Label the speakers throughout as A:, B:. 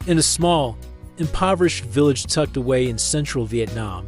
A: In a small, impoverished village tucked away in central Vietnam,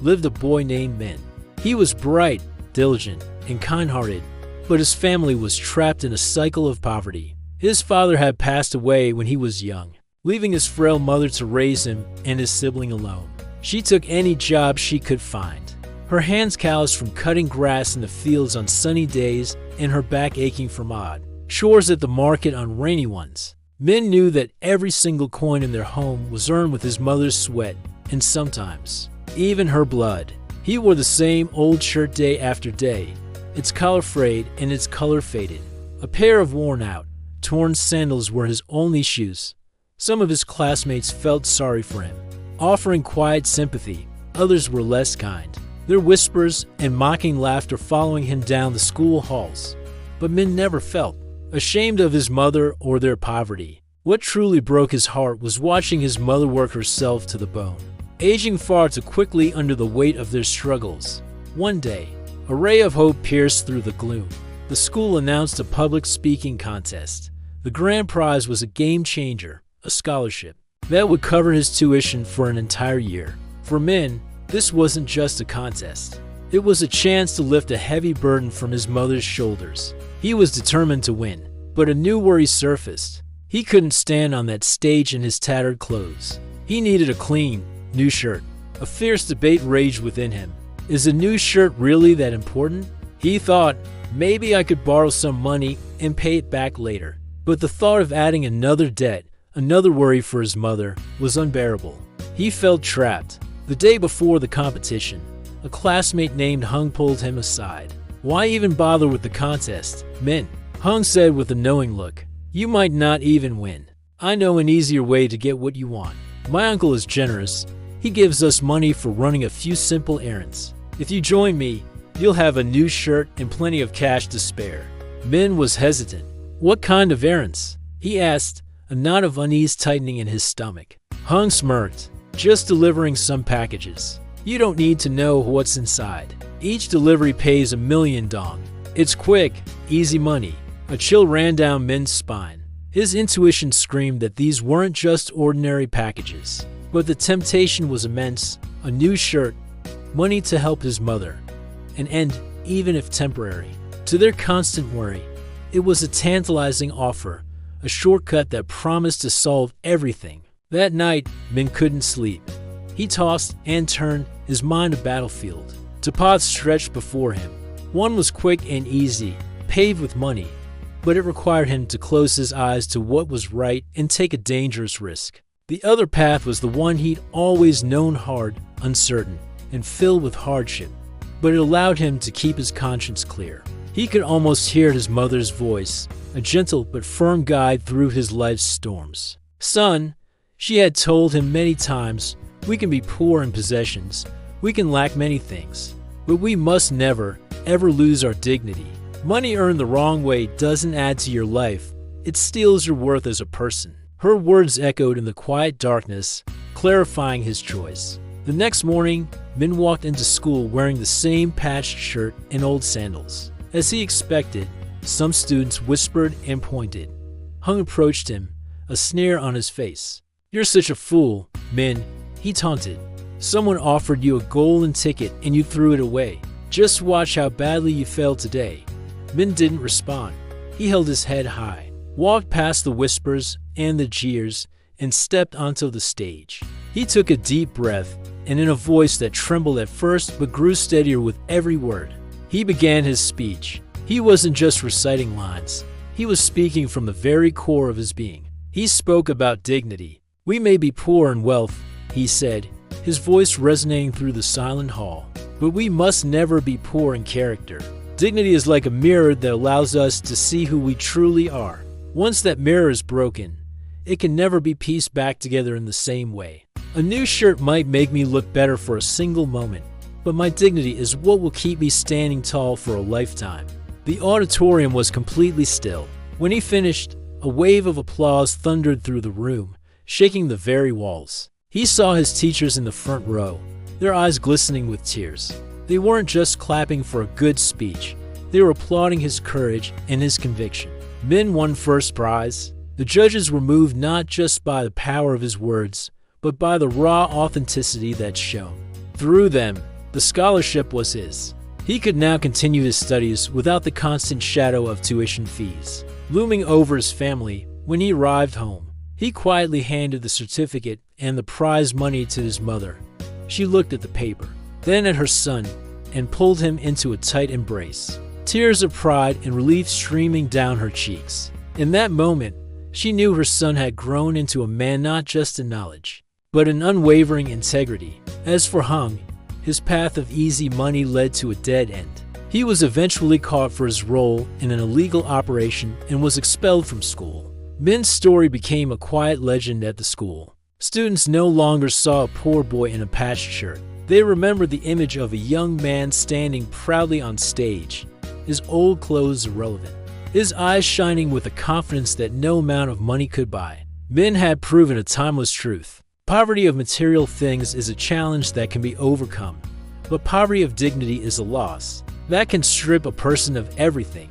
A: lived a boy named Minh. He was bright, diligent, and kind-hearted, but his family was trapped in a cycle of poverty. His father had passed away when he was young, leaving his frail mother to raise him and his sibling alone. She took any job she could find, her hands calloused from cutting grass in the fields on sunny days and her back aching from odd chores at the market on rainy ones. Minh knew that every single coin in their home was earned with his mother's sweat and sometimes even her blood. He wore the same old shirt day after day, its collar frayed and its color faded. A pair of worn-out, torn sandals were his only shoes. Some of his classmates felt sorry for him, offering quiet sympathy. Others were less kind, their whispers and mocking laughter following him down the school halls. But Minh never felt ashamed of his mother or their poverty. What truly broke his heart was watching his mother work herself to the bone, aging far too quickly under the weight of their struggles. One day, a ray of hope pierced through the gloom. The school announced a public speaking contest. The grand prize was a game changer, a scholarship that would cover his tuition for an entire year. For Minh, this wasn't just a contest. It was a chance to lift a heavy burden from his mother's shoulders. He was determined to win, but a new worry surfaced. He couldn't stand on that stage in his tattered clothes. He needed a clean, new shirt. A fierce debate raged within him. Is a new shirt really that important? He thought, maybe I could borrow some money and pay it back later. But the thought of adding another debt, another worry for his mother, was unbearable. He felt trapped. The day before the competition, a classmate named Hung pulled him aside. Why even bother with the contest, Minh? Hung said with a knowing look. You might not even win. I know an easier way to get what you want. My uncle is generous. He gives us money for running a few simple errands. If you join me, you'll have a new shirt and plenty of cash to spare. Minh was hesitant. What kind of errands? He asked, a knot of unease tightening in his stomach. Hung smirked. Just delivering some packages. You don't need to know what's inside. Each delivery pays $1 million dong. It's quick, easy money. A chill ran down Minh's spine. His intuition screamed that these weren't just ordinary packages. But the temptation was immense. A new shirt, money to help his mother, an end, even if temporary, to their constant worry. It was a tantalizing offer, a shortcut that promised to solve everything. That night, Minh couldn't sleep. He tossed and turned, his mind a battlefield. Two paths stretched before him. One was quick and easy, paved with money, but it required him to close his eyes to what was right and take a dangerous risk. The other path was the one he'd always known, hard, uncertain, and filled with hardship, but it allowed him to keep his conscience clear. He could almost hear his mother's voice, a gentle but firm guide through his life's storms. Son, she had told him many times, we can be poor in possessions, we can lack many things, but we must never, ever lose our dignity. Money earned the wrong way doesn't add to your life, it steals your worth as a person. Her words echoed in the quiet darkness, clarifying his choice. The next morning, Minh walked into school wearing the same patched shirt and old sandals. As he expected, some students whispered and pointed. Hung approached him, a sneer on his face. You're such a fool, Minh, he taunted. Someone offered you a golden ticket and you threw it away. Just watch how badly you failed today. Minh didn't respond. He held his head high, walked past the whispers and the jeers, and stepped onto the stage. He took a deep breath, and in a voice that trembled at first but grew steadier with every word, he began his speech. He wasn't just reciting lines. He was speaking from the very core of his being. He spoke about dignity. We may be poor in wealth, he said, his voice resonating through the silent hall, but we must never be poor in character. Dignity is like a mirror that allows us to see who we truly are. Once that mirror is broken, it can never be pieced back together in the same way. A new shirt might make me look better for a single moment, but my dignity is what will keep me standing tall for a lifetime. The auditorium was completely still. When he finished, a wave of applause thundered through the room, shaking the very walls. He saw his teachers in the front row, their eyes glistening with tears. They weren't just clapping for a good speech, they were applauding his courage and his conviction. Minh won first prize. The judges were moved not just by the power of his words, but by the raw authenticity that's shown. Through them, the scholarship was his. He could now continue his studies without the constant shadow of tuition fees looming over his family. When he arrived home, he quietly handed the certificate and the prize money to his mother. She looked at the paper, then at her son, and pulled him into a tight embrace, tears of pride and relief streaming down her cheeks. In that moment, she knew her son had grown into a man not just in knowledge, but in unwavering integrity. As for Hung, his path of easy money led to a dead end. He was eventually caught for his role in an illegal operation and was expelled from school. Min's story became a quiet legend at the school. Students no longer saw a poor boy in a patched shirt. They remembered the image of a young man standing proudly on stage, his old clothes irrelevant, his eyes shining with a confidence that no amount of money could buy. Min had proven a timeless truth. Poverty of material things is a challenge that can be overcome, but poverty of dignity is a loss that can strip a person of everything.